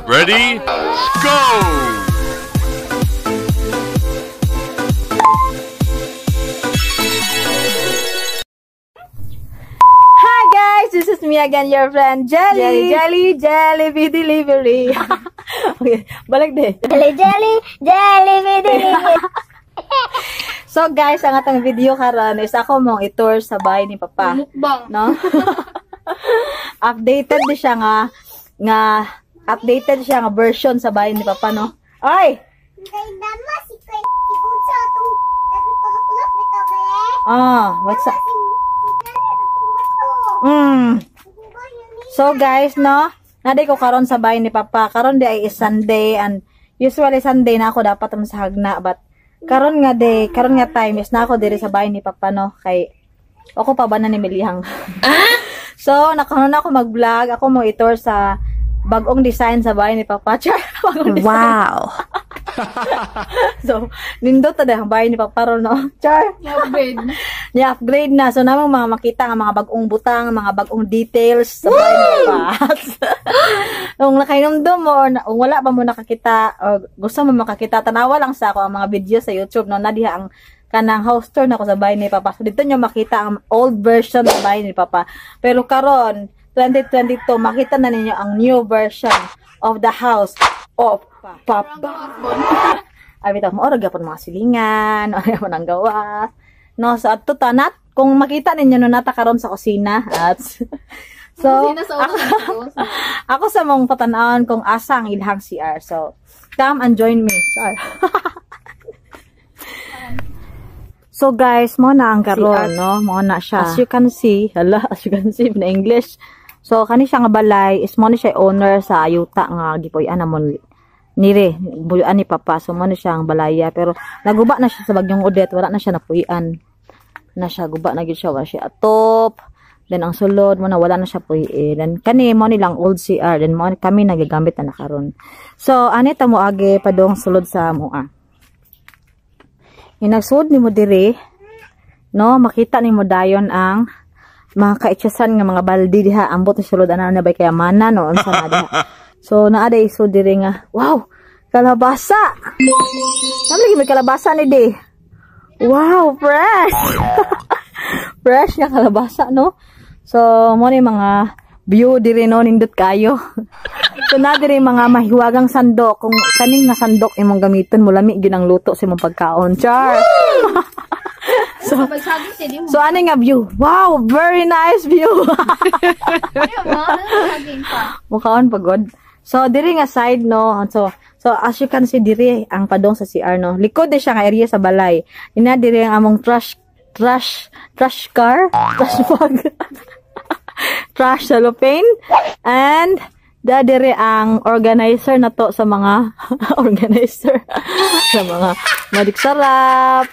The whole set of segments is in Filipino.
Ready? Go! Hi guys, this is me again, your friend Jelly. Jelly Delivery. Okay, balik deh. Jelly delivery. So guys, ang atong video karon is ako mong i-tour sa bahay ni Papa. Mukbang. No? Updated siya nga version sa bahay ni Papa, no? Ay! Kay dama si kay ibunsa tong nagtulak-tulak bitaw be. What's up? So guys, no? Naday ko karon sa bahay ni Papa. Karon di ay is Sunday, and usually Sunday na ako dapat sa hagna, but karon nga time is na ako diri sa bahay ni Papa, no? Kay ako pa ba na ni Milihang. So nakaroon ako mag-vlog, ako mo i-tour sa bagong design sa bahay ni Papa. Wow. So nindot ta ang bahay ni Papa ron, no? Char. Upgrade na. So namang mga makita ang mga bagong butang, mga bagong details sa bahay ni Papa. Kung nakainomdom mo or wala pa mo nakakita o gusto mo makakita, tanawa lang sa ako ang mga video sa YouTube, no? Nadiha ang kanang house tour na ko sa bahay ni Papa. So dito nyo makita ang old version sa bahay ni Papa. Pero karon 2022, makita na ninyo ang new version of the house of Papa. Abita mo, orag yapon mga silingan, orag yapon ang gawas. No, so at tanat, kung makita ninyo no nata karon sa kusina at so ako sa mong patanawon kung asa ang ilhang CR. So come and join me. Sorry. So guys, mo na ang karon, no? Mo na siya. As you can see in English. So kani siya nga balay, is mo ni siya owner sa ayuta nga gipuy-an namon nire, buyan ni Papa. So mo ni siya ang balaya, pero naguba na siya sa bagyong Odette, wala na siya napuy-an. Na siya guba na gyud siya, wa siya atop. Then ang sulod mo na wala na siya puy-in. Then kani mo ni lang old CR, then mo kami nagagamit na karon. So ani ta mo agi padong sulod sa moa. Inagsud ni mo dire, no, makita ni mo dayon ang mga kaitsasan nga mga baldi diha, ambot ni sulod ana na bay kaya mana no unsa na diha. So naa day so dire nga, wow, kalabasa. Lagi may kalabasa ni di. Wow, fresh. Fresh nga kalabasa, no. So mo ni mga view dire no nindot kayo. So na dire mga mahiwagang sandok, kung kaning nga sandok imong gamiton mo lami gyud ang luto sa imong pagkaon. Char. So ani nga view? Wow, very nice view. Mukhaon pagod. So diri nga side, no. So as you can see diri ang padong sa CR, no. Likod di siya nga area sa balay. Ina diri ang among trash bag. Trash cellophane, and dadere ang organizer na to sa mga sa mga madik sarap,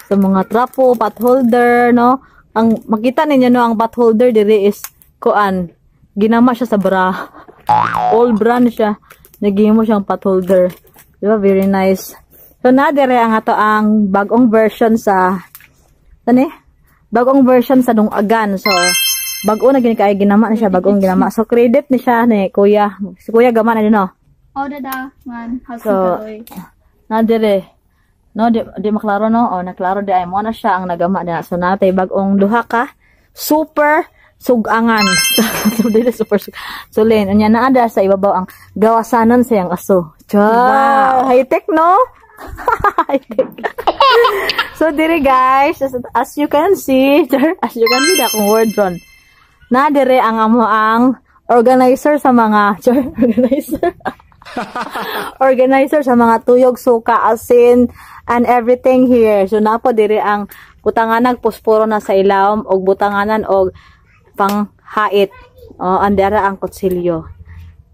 sa mga trapo, pot holder, no. Ang makita ninyo, no, ang pot holder dire is kuan, ginama siya sa bra. Old brand siya, nagihimo siyang pot holder. Diba, very nice. So nadere ang ato ang bagong version sa bagong version sa dungagan. So bago na gini kay ginama na siya, bagong ginama. So credit ni siya ni Kuya. Si Kuya gama na din, no. Dada man, so na dire, no, di maklaro, no. Naklaro di ay mo na siya ang nagama na. So natay bagong duha ka super sugangan. So dili super sulin. Unya na ada sa ibabaw ang gawasanan sa yang aso. Wow, high tech, no. So dire guys, as you can see da kung word ron. Na dire ang amo ang organizer sa mga organizer sa mga tuyog, suka, asin, and everything here. So napo dire ang butanganan pusporo na sa ilawom, og butanganan og panghait. Andara ang kutsilyo.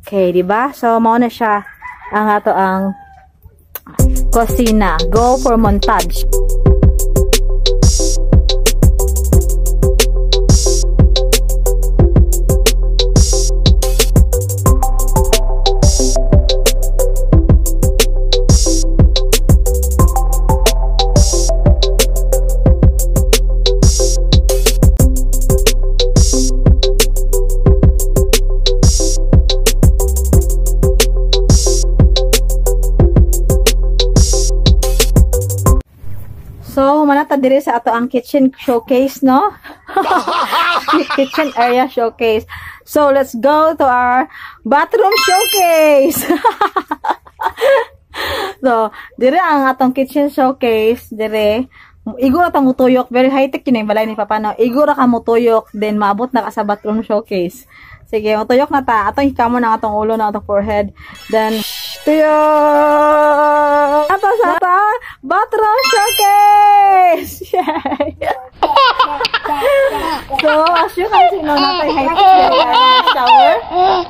Okay, di ba? So mao na siya ang ato ang kusina. Go for montage. manata diri sa ato ang kitchen showcase, no? Kitchen area showcase. So, let's go to our bathroom showcase. So, dire ang atong kitchen showcase, dire. Igura ta mutuyok, very high-tech yun yung balay ni Papa, no? Igura ka mutuyok, then maabot na ka sa bathroom showcase. Sige, mutuyok na ta. Atong hikamo na atong ulo na atong forehead. Then, tuyok! Ato sa ta, bathroom showcase! Yay! So, as you can see, no, natay high-tech shower.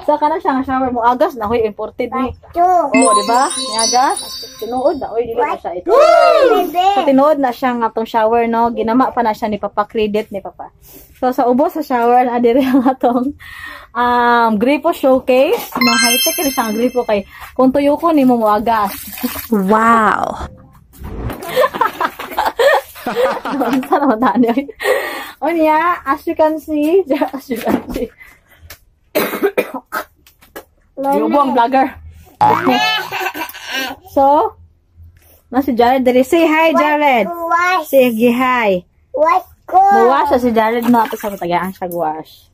So, kana siya nga shower mo. Agas na, huy, imported ni. Oh, di ba? Agas. Tinuod na. Uy, dili na siya ito. So, tinuod na siya nga atong shower, no? Ginama pa na siya ni Papa. Credit ni Papa. So, sa ubos sa shower, adiri ang atong gripo showcase. No, high-tech rin siyang gripo kay kung tuyo ko ni mo agas. Wow! Sana mataan yun. O niya, as you can see, yung buong vlogger. So, si Jared dali. Say hi, Jared. Sige, hi. Muwash si Jared, no? Ito sa matagaan siya guwash.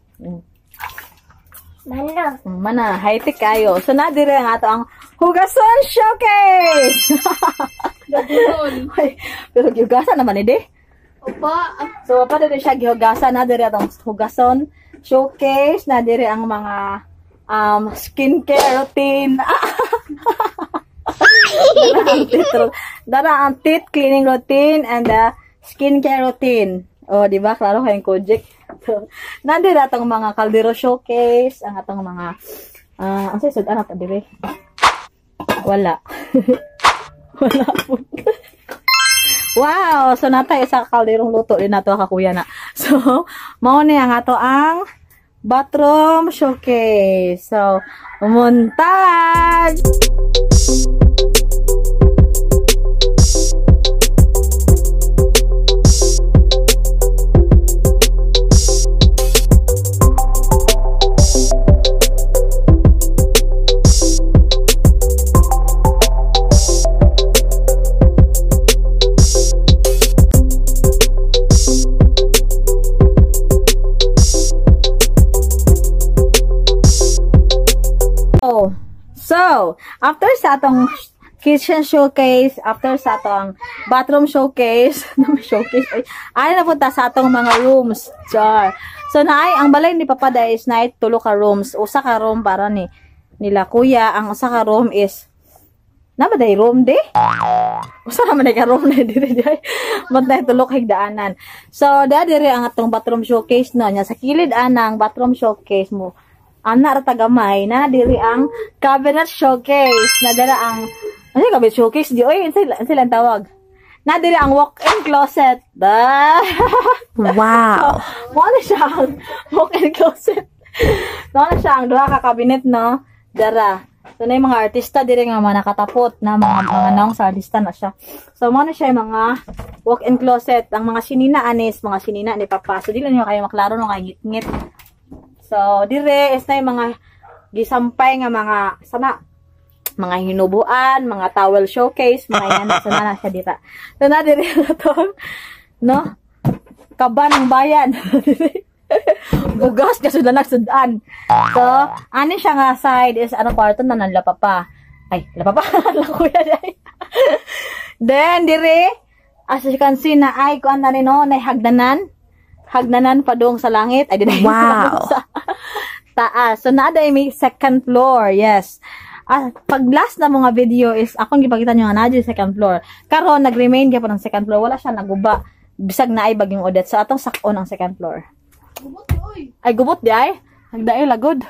Mana, high-tech kayo. So, nadiri ang ato ang Hugason Showcase! Pero gihugasan naman, hindi? Opa. So, pa din siya gihugasan. Nadiri atong Hugason Showcase. Nadiri ang mga skincare routine. Dara ang teeth cleaning routine and skincare routine. O, di ba? Klaro kayong kojik. So, nandito atong mga kaldero showcase, ang atong mga, ang sisod, ano ito, dire? Wala. Wala po. Wow! So, natay isa kalderong luto din nato kakuya na. So, mauna ang ato ang bathroom showcase. So, montage! So, after sa atong kitchen showcase, after sa atong bathroom showcase, ay napunta sa atong mga rooms. Char. So, naay, ang balay ni Papa da is naay tulo ka rooms. Usa ka room para ni nila kuya. Ang usa ka room is, nabaday room de? Usa naman ka room na diri day. Matay tulo kay daanan. So, diri ang atong bathroom showcase no. Nya sa kilid anang bathroom showcase mo. Ana ra tagamay na diri ang cabinet showcase na dira ang ano cabinet showcase di oy sila tawag na diri ang walk-in closet Wow. Mo na siya ang walk-in closet mo na siya ang duha ka cabinet no dara so na yung mga artista diri nga mga nakatapot na mga naong sa artista na siya so mo na siya yung mga walk-in closet ang mga sinina anis mga sinina ni Papa so dili niyo kayo maklaro no kay ngit-ngit. So, dire is na yung mga gisampay nga mga sana mga hinubuan, mga towel showcase, mga yan sana na siya dita. So, na dire na to, no? Kaban ng bayan. Bugas kasi na nagsudan. So, ano siya nga side is ano kwarto na nanlapa pa. Ay, lapa pa. Lakuya day. Then, dire, as you can see na ay kuan na rin no, na hagdanan pa doon sa langit. Ay, wow. Sa taas. So, naada may second floor. Yes. Pag last na mga video is, akong gipakita nyo nga na second floor. Karon nag-remain ka pa ng second floor. Wala siya naguba. Bisag na ay bagyong Odette. So, atong sakon ang second floor. Gubot oy. Ay, gubot di ay. Hagdaay lagod.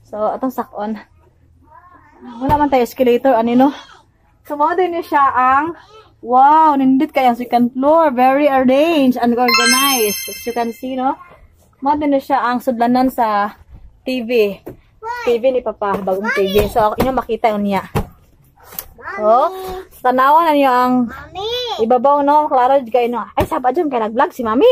So, atong sakon. Wala man tayo escalator. Anino? So, mga din siya ang wow, nindit kaya second floor. Very arranged and organized. As you can see, no? Mga din siya ang sudlanan sa TV. TV ni Papa. Bagong TV. So, inyo makita yun niya. So, tanawan na niyo ang ibabaw, no? Klaro, kayo, no? Ay, saba dyan kaya nag-vlog si Mami.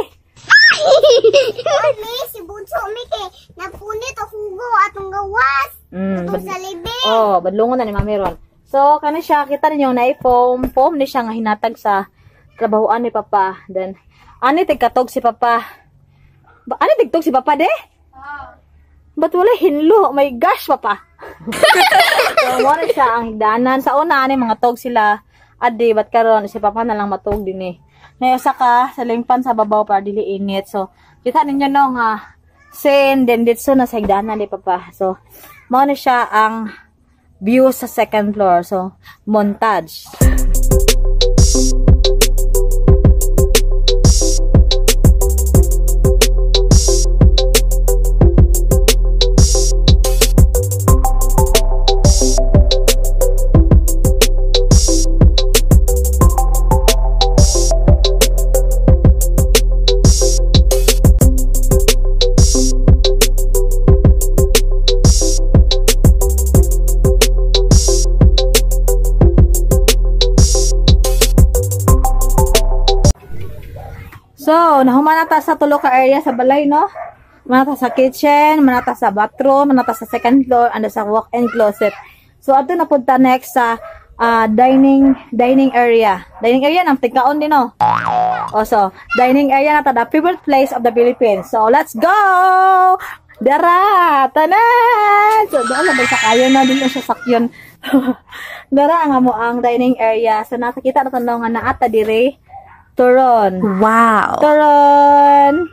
Mami, si Bunso, kay napunit o hugo atong gawas. Atong sa libi. Oh, badlungon na ni Mami ron. So, kani siya, kita ninyo na i-foam. Foam ni siya nga hinatag sa trabahoan ni Papa. Then, ani tigkatog si Papa. Ani tigtog si Papa, de? Ba't wala hinlo? Oh my gosh, Papa. So, wala siya ang higdanan. Sa una, ani mga tog sila. Adi, ba't karon si Papa na lang matog din eh. Nayasa ka, sa limpan sa babaw para dili init. So, kita ninyo no nga, sin, then dito na sa higdanan ni Papa. So, muna siya ang view sa second floor. So, montage. So, nahumanata sa tulo ka area sa balay, no? Manata sa kitchen, manata sa bathroom, manata sa second floor, and sa walk-in closet. So, ato na punta next sa dining area. Dining area ng tigkaon din, no? O, so, dining area na ta, the favorite place of the Philippines. So, let's go! Dara! Tanan! So, doon na sa kayo na, din siya sakyon. Dara nga mo ang dining area. So, nakakita na tanong nga naata dire. Turon. Wow. Turon.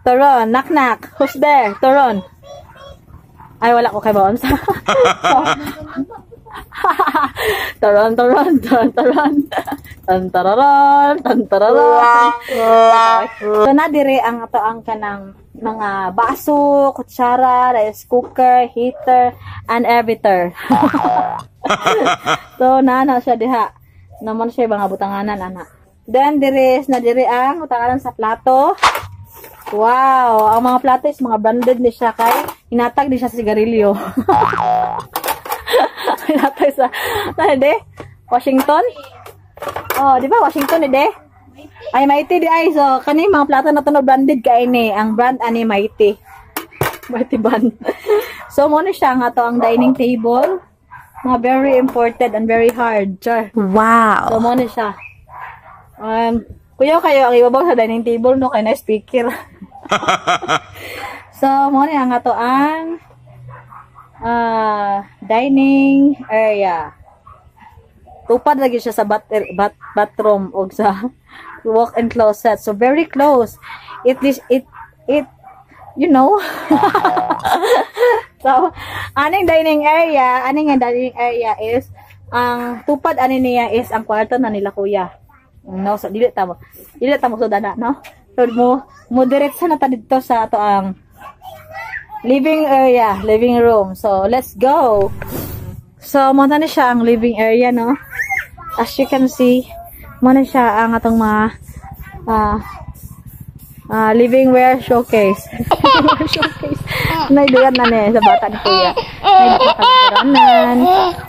Turon. Knock knock. Who's there? Turon. Ay, wala ko kay Bawam sa. Turon, turon, turon, turon. Tantararon, tantararon. So, nadiri ang ato ang kanang mga baso, kutsara, rice cooker, heater, and everything. So, nana siya diha. Naman siya mga butanganan, anak. Then, diri ang butanganan sa plato. Wow! Ang mga plato is mga branded ni siya kay hinatag di siya sa sigarilyo. Hinatag sa, de? Washington? Oh, di ba? Washington, de? Ay, Mighty, di ay. So, kani mga plato na ito na branded kay ni. Ang brand, ani, Mighty. Mighty brand. So, muna siya nga to ang dining table. Mga very imported and very hard. Char. Wow. So, muna siya. Kuya kayo ang ibabaw sa dining table, no? Kaya na speaker. So, muna nga to ang dining area. Tupad lagi siya sa bathroom o sa walk-in closet. So, very close. It you know. So, aning dining area is ang tupad ani niya is ang kwarto na nila kuya. No, so dili ta mo so dana, no? So mo diretso na ta dito sa ato ang living area, living room. So, let's go. So, mo na siya ang living area, no? As you can see, mo na siya ang atong mga living wear showcase. Showcase. Naiduyan na niya sa bata ni kuya. Nakalingkuranan.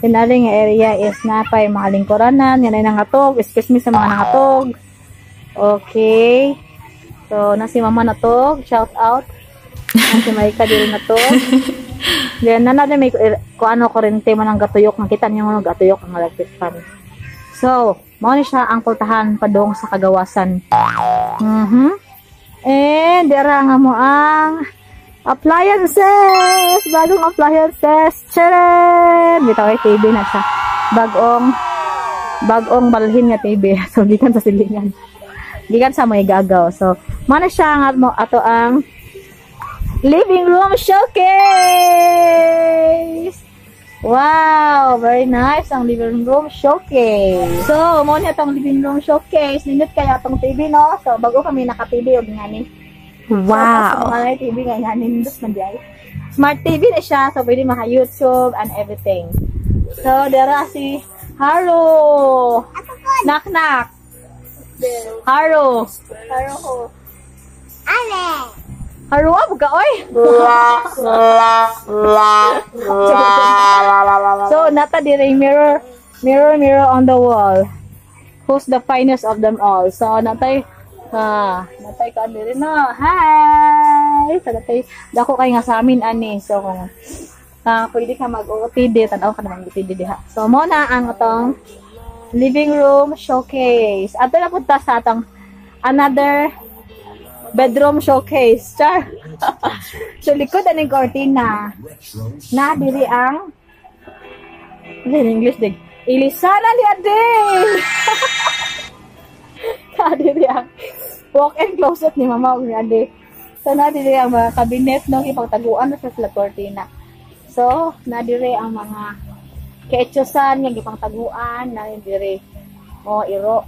Tinaling area is napay mga lingkuranan. Yan ay nangatog. Excuse me sa mga nangatog. Okay. So, nasi mama natog. Shout out. Nasi Maika din natog. Then, nanay may kung ano kurente man ang gatuyok. Nakita niyo mga gatuyok ang electric fan. So, mauni siya ang pultahan padong sa kagawasan. And, dira nga mo ang appliances! Bagong appliances! Charan! Bitaw ay TV na siya. Bagong balhin nga TV. So, gikan sa silingan. Gikan sa may gagaw. So, mana siya nga mo ato ang living room showcase! Wow! Very nice ang living room showcase. So, mo niya itong living room showcase. Ninit kaya itong TV, no? So, bago kami naka-TV o gingani. Wow. So, mga TV nga nindot man diay. Smart TV na siya. So, pwede maka YouTube and everything. So, dara si Haro. Knock knock. Haro. Haro ko. Ale. Haro ab ka oy. So, nata dire mirror on the wall. Who's the finest of them all? So, natay ka dire na. Hi. So, natay dako kay nga sa amin ani. So, kung pwede ka mag-OOTD, tanaw ka na mag-OOTD diha. So, mo na ang atong living room showcase. Ato na punta sa atong another bedroom showcase. Char. So likod aning kortina. Na diri ang in English dig. Ilisana ni ade. Na diri ang walk-in closet ni mama ug ni ade. So na diri ang mga cabinet no ipagtaguan sa kortina. So na diri ang mga keetsusan nga gipangtaguan na diri. O iro.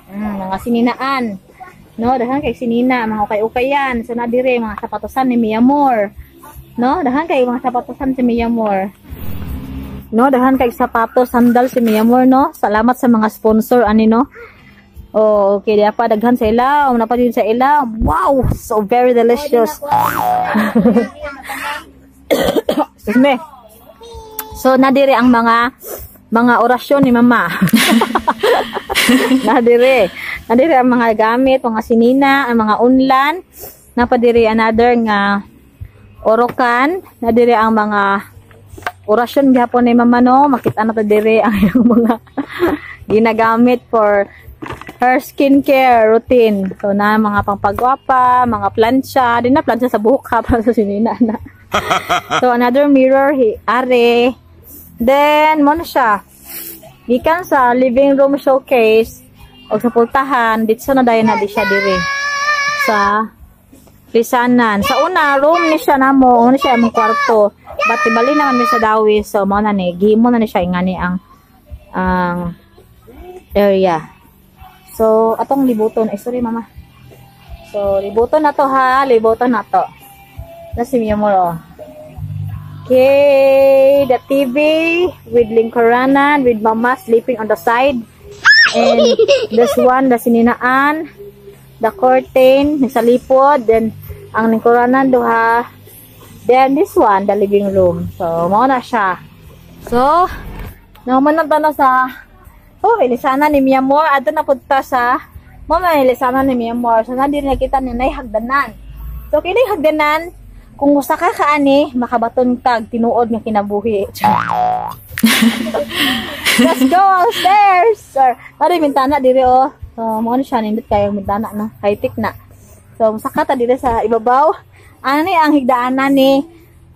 Mga sininaan. No, dahan kay sinina, mga ukay-ukayan. So na dire mga sapatosan ni Mia Moore. No, dahan kay mga sapatosan si Mia Moore. No, dahan kay sapatos, sandal si Mia Moore, no. Salamat sa mga sponsor ani no. Oh, okay, dia pa daghan sa ilaw, napa din sa ilaw. Wow, so very delicious. Excuse me. So na dire ang mga orasyon ni mama. Nadire ang mga gamit, mga sinina, ang mga unlan. Napadiri another nga orokan. Nadire ang mga orasyon gihapon ni mama no. Makita na ta dire ang mga ginagamit for her skincare routine. So na mga pangpagwapa, mga plancha, din na plancha sa buhok ha para sa sinina na. So another mirror are. Then mo na siya. Gikan sa living room showcase o sa pultahan, dito na dayon na di siya diri sa lisanan. Sa una, room ni siya namo, ni siya among kwarto. But tibali naman mi sa dawis, so mo na ni, gihimo na ni siya ingani ang area. So, atong libuton, sorry mama. So, libuton na to ha, libuton na to. Nasi Mia Moore. Okay, the TV with lingkuranan, with mama sleeping on the side. And this one, the sininaan, the curtain, sa lipod, then ang lingkuranan duha. Then this one, the living room. So, mao na siya. So, naman na sa ilisana ni Mia Moore. Ato na punta sa ilisana ni Mia Moore. So, nandito nakita ni Nay hagdanan. So, kini hagdanan, kung usa ka kaani, makabaton kag tinuod nga kinabuhi. Let's go upstairs, sir. Ari bintana diri oh. So mo ni siya nindot kay bintana no. High-tech na. So musaka ta diri sa ibabaw. Ani ang higdaanan ni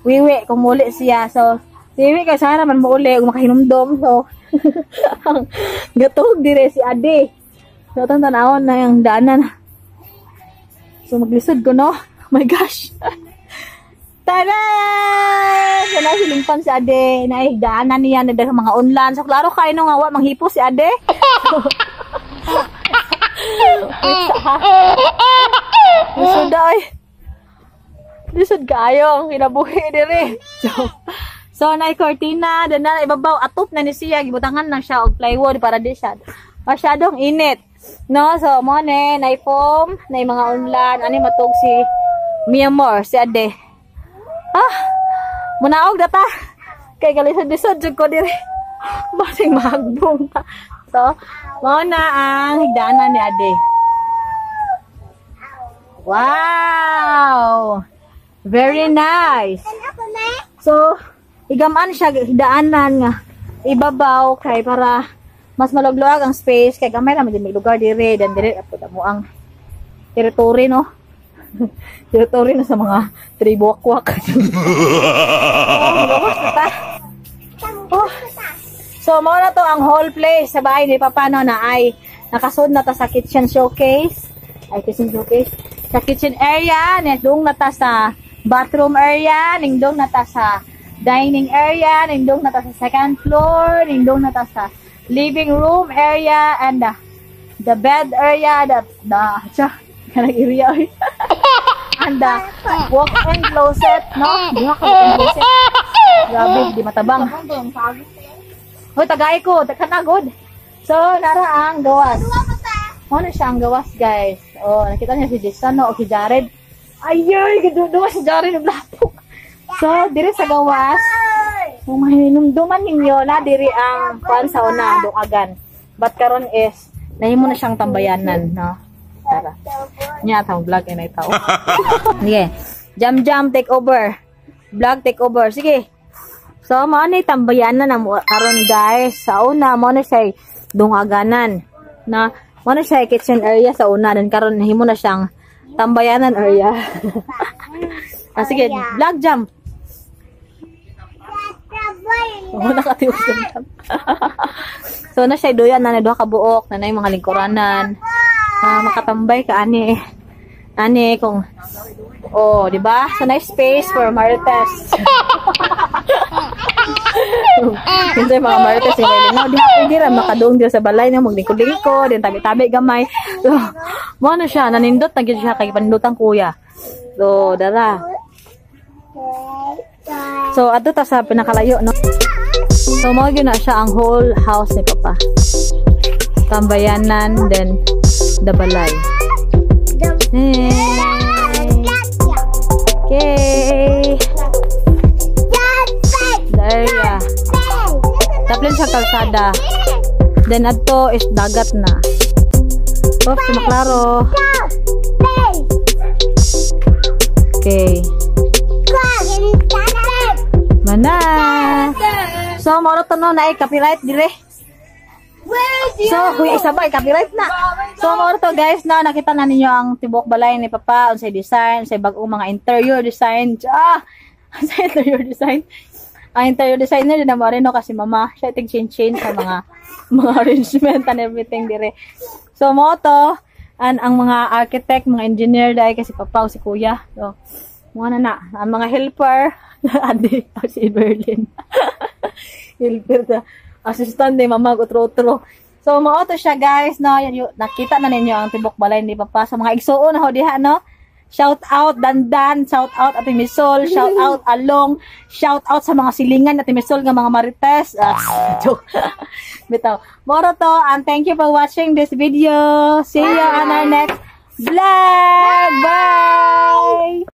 Wiwi kung muli siya. So Wiwi kay sana man mo uli ug makahinumdom. So gatog diri si Ade. So tan-tanawon na yung daanan. So maglisod ko no. Oh my gosh. Tara! So, nahilimpan si Ade. Naihigdaanan niya na dahil mga unlan. So, klaro kayo nung awa, manghipo si Ade. Lisod daw eh. Lisod kayo. Ang kinabuhi diri. So, nai-cortina. Doon na, ibabaw, atop na ni siya. Gibutangan na siya og plywood para di siya. Masyadong init. No? So, mo ne, nai-foam, nai mga unlan. Ano matog si Mia Moore, si Ade. Munaog data kay galisod-lisod jud ko diri basing mahagbong ta. So mao na ang higdaanan ni Ade. Wow, very nice. So igaman siya higdaanan nga ibabaw kay para mas malugluag ang space kay gamay ra man may lugar diri dan diri apo mo ang territory no. Territory na sa mga tribuak-wak. So, mo na to ang whole place sa bahay ni Papa no, na ay nakasud na ta sa kitchen showcase. Ay, kitchen showcase. Sa kitchen area, nindong na ta sa bathroom area, nindong na ta sa dining area, nindong na ta sa second floor, nindong na ta sa living room area, and the bed area, kanang area and the walk-in closet, no? Di walk-in closet. Grabe, di matabang. Hoy, tagay ko, takanagod. So, nara ang gawas. Ano siya ang gawas, guys? Oh, nakita niya si Jason, no? O si Jared. Ayay, gaduduwa si Jared ng lapok. So, diri sa gawas, kung mahinumduman ninyo na diri ang kuan sa una, dungagan. But karon is, nahimo na siyang tambayanan, no? Tara. Nya tao vlog ay tao. Sige. Jam take over. Vlog take over. Sige. So, mao ni tambayan na karon guys. Sa una, mao na siya dungaganan. Na, mao na siya kitchen area sa una. Dan karon nahimo na siyang tambayanan area. Sige, vlog jump. Oh, nakatiwas jump. So, na siya doyan na duha ka buok. Na yung mga lingkuranan. Makatambay ka, ani. Ani, kung oh, di ba? So, nice space for Marites. Hindi mga Marites yung may lingaw. Di rin makadoong dito sa balay na maglingko-lingko. Din tabi-tabi gamay. So, mo na siya. Nanindot na siya kay panindotang kuya. So, dara. So, ato ta sa pinakalayo, no? So, mo yun na siya ang whole house ni Papa. Tambayanan, then the balay. Okay. There ya. Taplin sa kalsada. Then ato is dagat na. Oops, maklaro. Okay. Mana? So, moro to no na copyright dire. So, huy isabay copyright na. So, moro to guys na nakita na ninyo ang tibok balay ni Papa unsay design, unsay bag-ong mga interior design. Unsay interior design. Ang interior designer din na mo rin no kasi mama siya tig-change sa mga arrangement and everything dire. So, mo to ang mga architect, mga engineer dai kasi Papa o si Kuya. So, mo na ang mga helper andi si Berlin. Helper ta assistant ni mama utro-utro. So mao to siya guys no, nakita na ninyo ang tibok balay ni Papa sa mga igsuon na ho diha no. Shout out Dandan, shout out Ate Misol, shout out Along, shout out sa mga silingan Ate Misol nga mga Marites. Bitaw. Moro to and thank you for watching this video. See you on our next vlog.